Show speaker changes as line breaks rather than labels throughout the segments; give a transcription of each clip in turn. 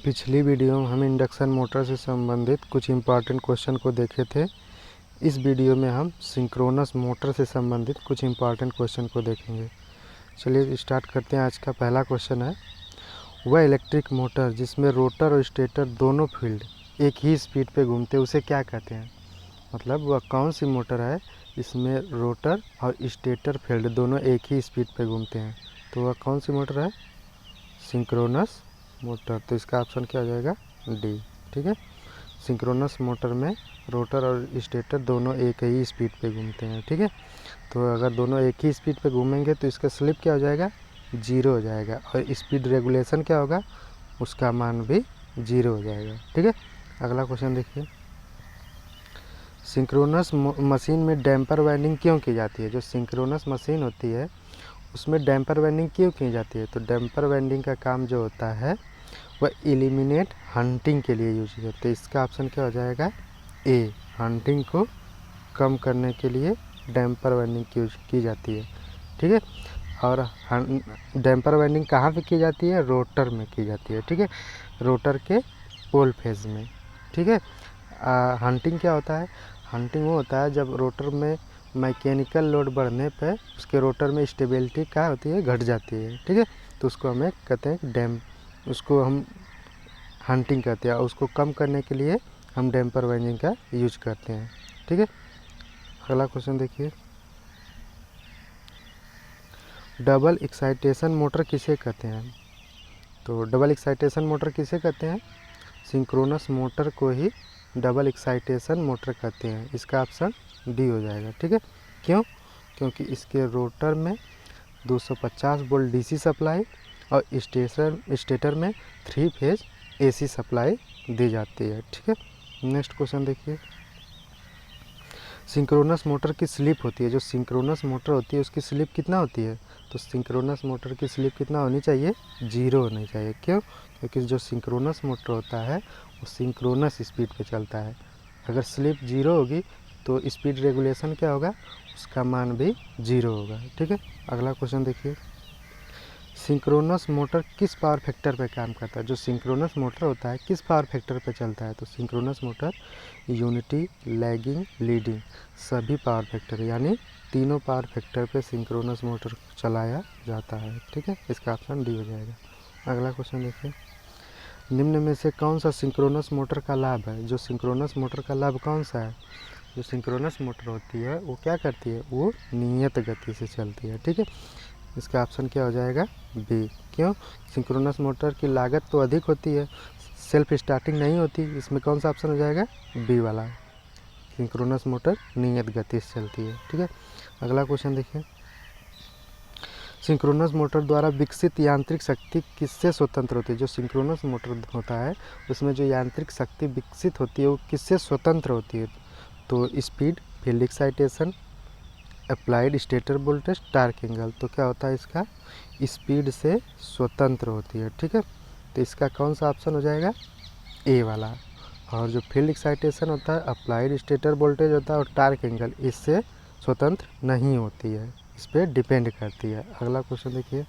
पिछली वीडियो में हम इंडक्शन मोटर से संबंधित कुछ इम्पॉर्टेंट क्वेश्चन को देखे थे। इस वीडियो में हम सिंक्रोनस मोटर से संबंधित कुछ इम्पॉर्टेंट क्वेश्चन को देखेंगे। चलिए स्टार्ट करते हैं। आज का पहला क्वेश्चन है, वह इलेक्ट्रिक मोटर जिसमें रोटर और स्टेटर दोनों फील्ड एक ही स्पीड पे घूमते हैं उसे क्या कहते हैं। मतलब वह कौन सी मोटर है इसमें रोटर और स्टेटर फील्ड दोनों एक ही स्पीड पे घूमते हैं, तो वह कौन सी मोटर है? Synchronous motor. तो इसका ऑप्शन क्या हो जाएगा? डी। ठीक है, सिंक्रोनस मोटर में रोटर और स्टेटर दोनों एक ही स्पीड पे घूमते हैं। ठीक है, तो अगर दोनों एक ही स्पीड पे घूमेंगे तो इसका स्लिप क्या हो जाएगा? जीरो हो जाएगा, और स्पीड रेगुलेशन क्या होगा? उसका मान भी जीरो हो जाएगा। ठीक है, अगला क्वेश्चन देखिए, सिंक्रोनस मशीन में डैम्पर वाइंडिंग क्यों की जाती है? जो सिंक्रोनस मशीन होती है उसमें डैम्पर वाइंडिंग क्यों की जाती है? तो डैम्पर वाइंडिंग का काम जो होता है वह एलिमिनेट हंटिंग के लिए यूज होता है। इसका ऑप्शन क्या हो जाएगा? ए। हंटिंग को कम करने के लिए डैम्पर वाइंडिंग यूज की जाती है। ठीक है, और डैम्पर वाइंडिंग कहाँ पे की जाती है? रोटर में की जाती है। ठीक है, रोटर के पोल फेज में। ठीक है, हंटिंग क्या होता है? हंटिंग वो होता है जब रोटर में मैकेनिकल लोड बढ़ने पर उसके रोटर में स्टेबिलिटी क्या होती है? घट जाती है। ठीक है, तो उसको हमें कहते हैं उसको हम हंटिंग कहते हैं, और उसको कम करने के लिए हम डैम्पर वाइंडिंग का यूज करते हैं। ठीक है, अगला क्वेश्चन देखिए, डबल एक्साइटेशन मोटर किसे कहते हैं? तो डबल एक्साइटेशन मोटर किसे कहते हैं? सिंक्रोनस मोटर को ही डबल एक्साइटेशन मोटर कहते हैं। इसका ऑप्शन डी हो जाएगा। ठीक है, क्यों? क्योंकि इसके रोटर में 250 वोल्ट डीसी सप्लाई और स्टेटर में 3 फेज एसी सप्लाई दी जाती है। ठीक है, नेक्स्ट क्वेश्चन देखिए, सिंक्रोनस मोटर की स्लिप होती है, जो सिंक्रोनस मोटर होती है उसकी स्लिप कितना होती है? तो सिंक्रोनस मोटर की स्लिप कितना होनी चाहिए? जीरो होनी चाहिए। क्यों? क्योंकि जो सिंक्रोनस मोटर होता है वो सिंक्रोनस स्पीड पे चलता है। अगर स्लिप जीरो होगी तो स्पीड रेगुलेशन क्या होगा? उसका मान भी जीरो होगा। ठीक है, अगला क्वेश्चन देखिए, सिंक्रोनस मोटर किस पावर फैक्टर पे काम करता है? जो सिंक्रोनस मोटर होता है किस पावर फैक्टर पे चलता है? तो synchronous motor unity, lagging, leading सभी पावर फैक्टर यानी तीनों पावर फैक्टर पे सिंक्रोनस मोटर चलाया जाता है। ठीक है, इसका ऑप्शन डी हो जाएगा। अगला क्वेश्चन देखिए, निम्न में से कौन सा सिंक्रोनस मोटर का लाभ है? जो सिंक्रोनस मोटर का लाभ कौन सा है? जो सिंक्रोनस मोटर होती है वो क्या करती है? वो नियत गति से चलती है। ठीक है, इसका ऑप्शन क्या हो जाएगा? बी। क्यों? सिंक्रोनस मोटर की लागत तो अधिक होती है, सेल्फ स्टार्टिंग नहीं होती। इसमें कौन सा ऑप्शन हो जाएगा? बी वाला। सिंक्रोनस मोटर नियत गति से चलती है। ठीक है, अगला क्वेश्चन देखिए, सिंक्रोनस मोटर द्वारा विकसित यांत्रिक शक्ति किससे स्वतंत्र होती है? जो सिंक्रोनस मोटर होता है उसमें जो यांत्रिक शक्ति विकसित होती है वो किससे स्वतंत्र होती है? तो speed, field excitation, applied stator voltage, torque angle. तो क्या होता है इसका? स्पीड से स्वतंत्र होती है। ठीक है, तो इसका कौन सा ऑप्शन हो जाएगा? ए वाला। और जो फील्ड एक्साइटेशन होता है, अप्लाइड स्टेटर वोल्टेज होता है, और टार्क एंगल इससे स्वतंत्र नहीं होती है, इस पर डिपेंड करती है। अगला क्वेश्चन देखिए,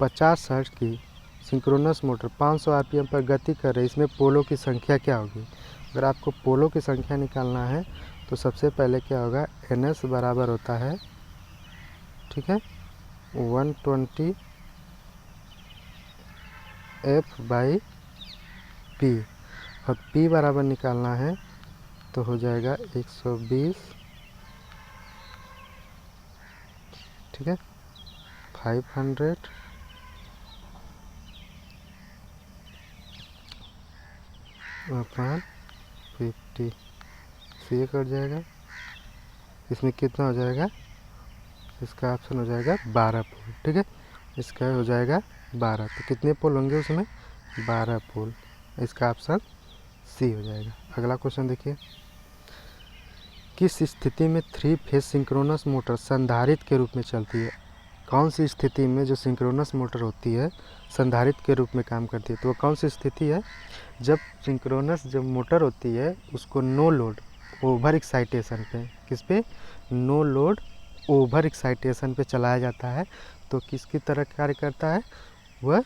50 हर्ट्ज की सिंक्रोनस मोटर 500 आरपीएम पर गति कर रही, इसमें पोलों की संख्या क्या होगी? अगर आपको पोलों की संख्या निकालना है तो सबसे पहले क्या होगा? NS बराबर होता है, ठीक है, 120 F/P, और P बराबर निकालना है तो हो जाएगा 120, ठीक है, 500 अपॉन 50 से कट जाएगा। इसमें कितना हो जाएगा? इसका ऑप्शन हो जाएगा 12 पोल। ठीक है, इसका हो जाएगा 12, तो कितने पोल होंगे उसमें? 12 पोल। इसका ऑप्शन सी हो जाएगा। अगला क्वेश्चन देखिए, किस स्थिति में 3 फेज सिंक्रोनस मोटर संधारित्र के रूप में चलती है? कौन सी स्थिति में जो सिंक्रोनस मोटर होती है संधारित्र के रूप में काम करती है? तो वो कौन सी स्थिति है? जब सिंक्रोनस जो मोटर होती है उसको नो लोड ओवर एक्साइटेशन पे, किस पे? नो लोड ओवर एक्साइटेशन पे चलाया जाता है, तो किसकी तरह कार्य करता है? वह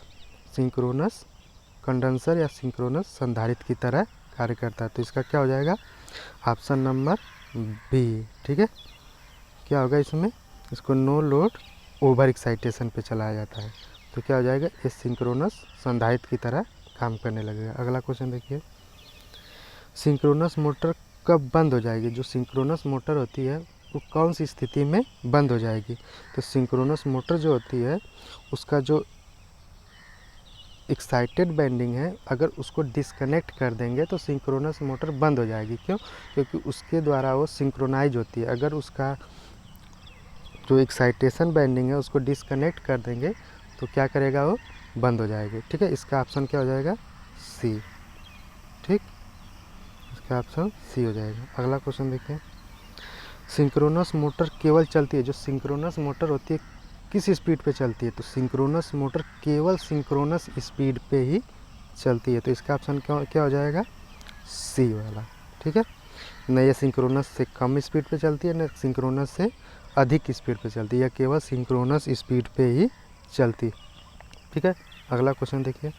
सिंक्रोनस कंडेंसर या सिंक्रोनस संधारित्र की तरह कार्य करता है। तो इसका क्या हो जाएगा? Option number B. ठीक है, क्या होगा इसमें? इसको नो लोड ओवर एक्साइटेशन पे चलाया जाता है, तो क्या हो जाएगा? ये सिंक्रोनस संधारित्र की तरह काम करने लगेगा। अगला क्वेश्चन देखिए, सिंक्रोनस मोटर कब बंद हो जाएगी? जो सिंक्रोनस मोटर होती है वो कौन सी स्थिति में बंद हो जाएगी? तो सिंक्रोनस मोटर जो होती है उसका जो एक्साइटेड वाइंडिंग है, अगर उसको डिस्कनेक्ट कर देंगे तो सिंक्रोनस मोटर बंद हो जाएगी। क्यों? क्योंकि उसके द्वारा वो सिंक्रोनाइज होती है। अगर उसका जो एक्साइटेशन वाइंडिंग है उसको डिस्कनेक्ट कर देंगे तो क्या करेगा? वो बंद हो जाएगी। ठीक है, इसका ऑप्शन क्या हो जाएगा? सी। ठीक, इसका ऑप्शन सी हो जाएगा। अगला क्वेश्चन देखिए, सिंक्रोनस मोटर केवल चलती है, जो सिंक्रोनस मोटर होती है किस स्पीड पे चलती है? तो सिंक्रोनस मोटर केवल सिंक्रोनस स्पीड पे ही चलती है। तो इसका ऑप्शन क्या हो जाएगा? सी वाला। ठीक है, न ये सिंक्रोनस से कम स्पीड पे चलती है, न सिंक्रोनस से अधिक स्पीड पे चलती है, या केवल सिंक्रोनस स्पीड पे ही चलती। ठीक है, अगला क्वेश्चन देखिए,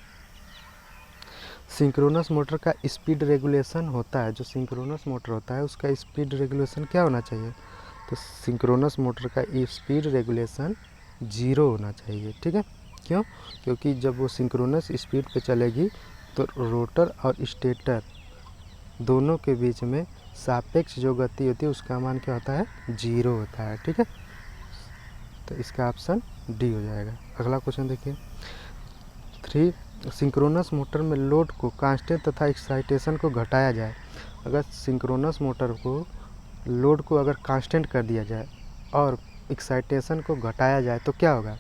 सिंक्रोनस मोटर का स्पीड रेगुलेशन होता है, जो सिंक्रोनस मोटर होता है उसका स्पीड रेगुलेशन क्या होना चाहिए? तो सिंक्रोनस मोटर का स्पीड रेगुलेशन 0 होना चाहिए। ठीक है, क्यों? क्योंकि जब वो सिंक्रोनस स्पीड पे चलेगी तो रोटर और स्टेटर दोनों के बीच में सापेक्ष जो गति होती है उसका मान क्या होता है? 0 होता है। ठीक है, तो इसका ऑप्शन डी हो जाएगा। अगला क्वेश्चन देखिए, 3 सिंक्रोनस मोटर में लोड को कांस्टेंट तथा एक्साइटेशन को घटाया जाए। अगर सिंक्रोनस मोटर को लोड को अगर कांस्टेंट कर दिया जाए और एक्साइटेशन को घटाया जाए तो क्या होगा?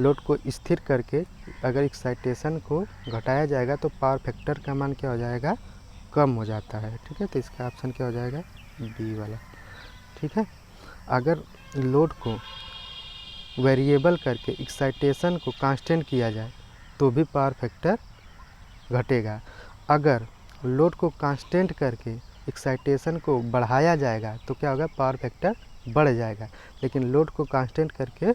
लोड को स्थिर करके अगर एक्साइटेशन को घटाया जाएगा तो पावर फैक्टर का मान क्या हो जाएगा? कम हो जाता है। ठीक है, तो इसका ऑप्शन क्या हो जाएगा? बी वाला। ठीक है, अगर लोड को वेरिएबल करके एक्साइटेशन को कांस्टेंट किया जाए तो भी पावर फैक्टर घटेगा। अगर लोड को कांस्टेंट करके एक्साइटेशन को बढ़ाया जाएगा तो क्या होगा? पावर फैक्टर बढ़ जाएगा। लेकिन लोड को कांस्टेंट करके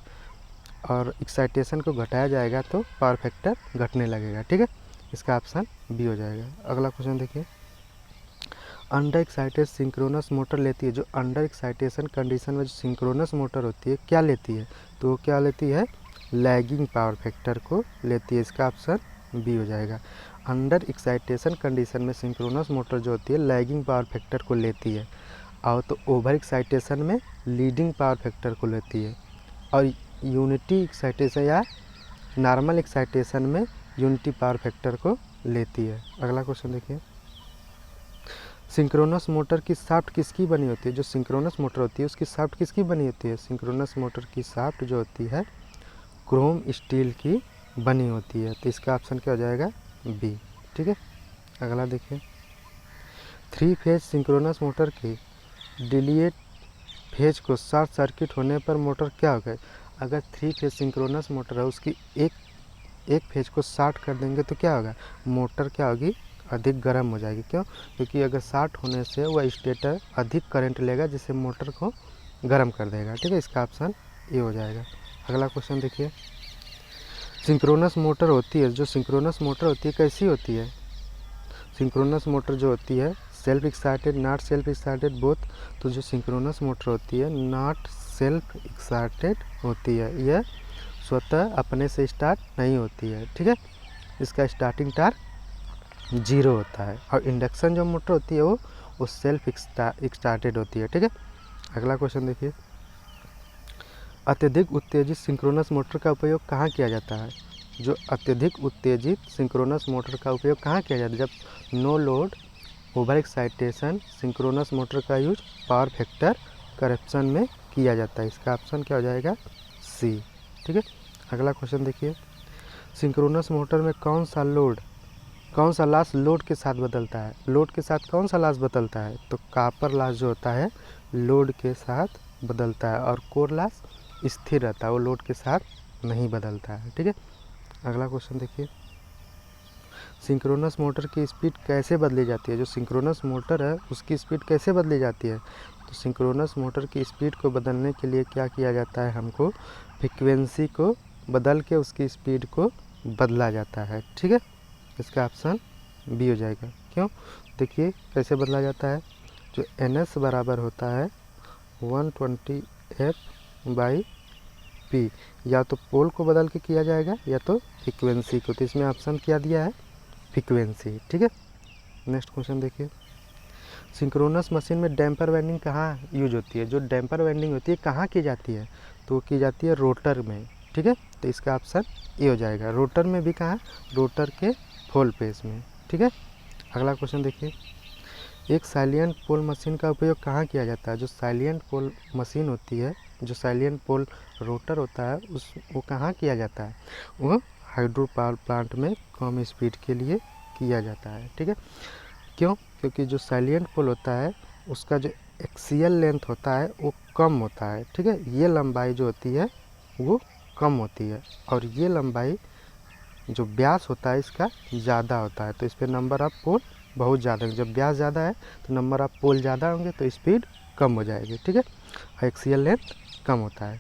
और एक्साइटेशन को घटाया जाएगा तो पावर फैक्टर घटने लगेगा। ठीक है, इसका ऑप्शन बी हो जाएगा। अगला क्वेश्चन देखिए, अंडर एक्साइटेड सिंक्रोनस मोटर लेती है, जो अंडर एक्साइटेशन कंडीशन में जो सिंक्रोनस मोटर होती है क्या लेती है? तो वो क्या लेती है? लैगिंग पावर फैक्टर को लेती है। इसका ऑप्शन बी हो जाएगा। अंडर एक्साइटेशन कंडीशन में सिंक्रोनस मोटर जो होती है लैगिंग पावर फैक्टर को लेती है, और तो ओवर एक्साइटेशन में लीडिंग पावर फैक्टर को लेती है, और यूनिटी एक्साइटेशन या नॉर्मल एक्साइटेशन में यूनिटी पावर फैक्टर को लेती है। अगला क्वेश्चन देखिए, सिंक्रोनस मोटर की शाफ्ट किसकी बनी होती है? जो सिंक्रोनस मोटर होती है उसकी शाफ्ट किसकी बनी होती है? सिंक्रोनस मोटर की शाफ्ट जो होती है क्रोम स्टील की बनी होती है। तो इसका ऑप्शन क्या हो जाएगा? बी। ठीक है, अगला देखिए, 3 फेज सिंक्रोनस मोटर के डिलीट फेज को शॉर्ट सर्किट होने पर मोटर क्या होगा? अगर 3 फेज सिंक्रोनस मोटर है उसकी एक फेज को शॉर्ट कर देंगे तो क्या होगा? मोटर क्या होगी? अधिक गर्म हो जाएगी। क्यों? क्योंकि अगर शॉर्ट होने से वह स्टेटर अधिक करंट लेगा जिससे मोटर को गर्म कर देगा। ठीक है, इसका ऑप्शन ए हो जाएगा। अगला क्वेश्चन देखिए, सिंक्रोनस मोटर होती है, जो सिंक्रोनस मोटर होती है कैसी होती है? सिंक्रोनस मोटर जो होती है self excited, not self excited, both. तो जो सिंक्रोनस मोटर होती है नॉट सेल्फ एक्साइटेड होती है, यह स्वतः अपने से स्टार्ट नहीं होती है। ठीक है, इसका स्टार्टिंग टार्क 0 होता है, और इंडक्शन जो मोटर होती है वो सेल्फ एक्साइटेड होती है। ठीक है, अगला क्वेश्चन देखिए, अत्यधिक उत्तेजित सिंक्रोनस मोटर का उपयोग कहाँ किया जाता है? जो अत्यधिक उत्तेजित सिंक्रोनस मोटर का उपयोग कहाँ किया जाता है? जब no load over excitation synchronous motor का यूज पावर फैक्टर करेक्शन में किया जाता है। इसका ऑप्शन क्या हो जाएगा? सी। ठीक है, अगला क्वेश्चन देखिए, सिंक्रोनस मोटर में कौन सा लॉस लोड के साथ बदलता है? लोड के साथ कौन सा लॉस बदलता है? तो कॉपर लॉस जो होता है लोड के साथ बदलता है, और कोर लॉस स्थिर रहता है, वो लोड के साथ नहीं बदलता है। ठीक है, अगला क्वेश्चन देखिए, सिंक्रोनस मोटर की स्पीड कैसे बदली जाती है? जो सिंक्रोनस मोटर है उसकी स्पीड कैसे बदली जाती है? तो सिंक्रोनस मोटर की स्पीड को बदलने के लिए क्या किया जाता है? हमको फ्रीक्वेंसी को बदल के उसकी स्पीड को बदला जाता है। ठीक है, इसका ऑप्शन बी हो जाएगा। क्यों? देखिए कैसे बदला जाता है। जो NS बराबर होता है 120F/P, या तो पोल को बदल के किया जाएगा या तो फ्रीक्वेंसी को। तो इसमें ऑप्शन क्या दिया है? फ्रीक्वेंसी। ठीक है, नेक्स्ट क्वेश्चन देखिए। सिंक्रोनस मशीन में डैम्पर वाइंडिंग कहाँ यूज होती है? जो डैम्पर वाइंडिंग होती है कहाँ की जाती है? तो वो की जाती है रोटर में। ठीक है, तो इसका ऑप्शन ए हो जाएगा। रोटर में भी कहाँ? रोटर के फोल पेज में। ठीक है, अगला क्वेश्चन देखिए। एक साइलिएंट पोल मशीन का उपयोग कहाँ किया जाता है? जो साइलिएंट पोल मशीन होती है, जो साइलिएंट पोल रोटर होता है, वो कहाँ किया जाता है? वो हाइड्रो पावर प्लांट में कम स्पीड के लिए किया जाता है। ठीक है, क्यों? क्योंकि जो साइलिएंट पोल होता है उसका जो एक्सियल लेंथ होता है वो कम होता है। ठीक है, ये लंबाई जो होती है वो कम होती है, और ये लंबाई जो व्यास होता है इसका ज़्यादा होता है। तो इस पर नंबर ऑफ पोल बहुत ज़्यादा है। जब व्यास ज़्यादा है तो नंबर ऑफ पोल ज़्यादा होंगे तो स्पीड कम हो जाएगी। ठीक है, एक्सियल लेंथ कम होता है।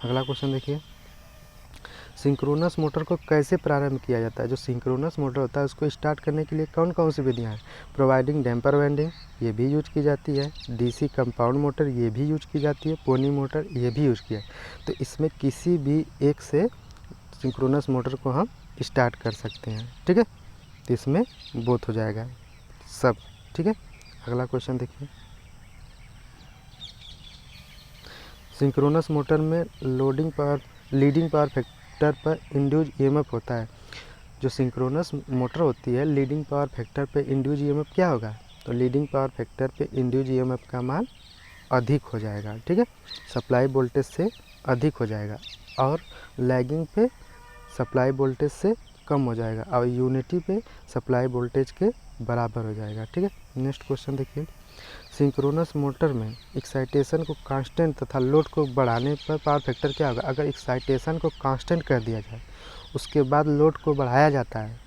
अगला क्वेश्चन देखिए। सिंक्रोनस मोटर को कैसे प्रारंभ किया जाता है? जो सिंक्रोनस मोटर होता है उसको स्टार्ट करने के लिए कौन कौन सी विधियाँ हैं? प्रोवाइडिंग डैम्पर वाइंडिंग, ये भी यूज की जाती है। DC कंपाउंड मोटर, ये भी यूज की जाती है। पोनी मोटर, ये भी यूज किया है। तो इसमें किसी भी एक से सिंक्रोनस मोटर को हम स्टार्ट कर सकते हैं। ठीक है, तो इसमें बोथ हो जाएगा सब। ठीक है, अगला क्वेश्चन देखिए। सिंक्रोनस मोटर में लीडिंग पावर फैक्टर पर इंड्यूज EMF होता है। जो सिंक्रोनस मोटर होती है लीडिंग पावर फैक्टर पे इंड्यूज EMF क्या होगा? तो लीडिंग पावर फैक्टर पे इंड्यूज EMF का मान अधिक हो जाएगा। ठीक है, सप्लाई वोल्टेज से अधिक हो जाएगा, और लैगिंग पे सप्लाई वोल्टेज से कम हो जाएगा, और यूनिटी पे सप्लाई वोल्टेज के बराबर हो जाएगा। ठीक है, नेक्स्ट क्वेश्चन देखिए। सिंक्रोनस मोटर में एक्साइटेशन को कांस्टेंट तथा लोड को बढ़ाने पर पावर फैक्टर क्या होगा? अगर एक्साइटेशन को कांस्टेंट कर दिया जाए उसके बाद लोड को बढ़ाया जाता है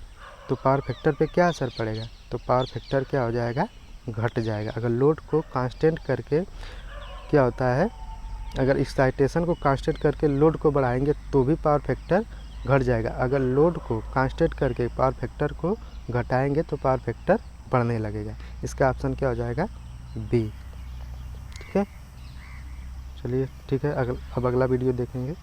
तो पावर फैक्टर पे क्या असर पड़ेगा? तो पावर फैक्टर क्या हो जाएगा? घट जाएगा। अगर लोड को कांस्टेंट करके क्या होता है, अगर एक्साइटेशन को कांस्टेंट करके लोड को बढ़ाएंगे तो भी पावर फैक्टर घट जाएगा। अगर लोड को कांस्टेंट करके पावर फैक्टर को घटाएंगे तो पावर फैक्टर बढ़ने लगेगा। इसका ऑप्शन क्या हो जाएगा? बी। ठीक है, चलिए ठीक है, अब अगला वीडियो देखेंगे।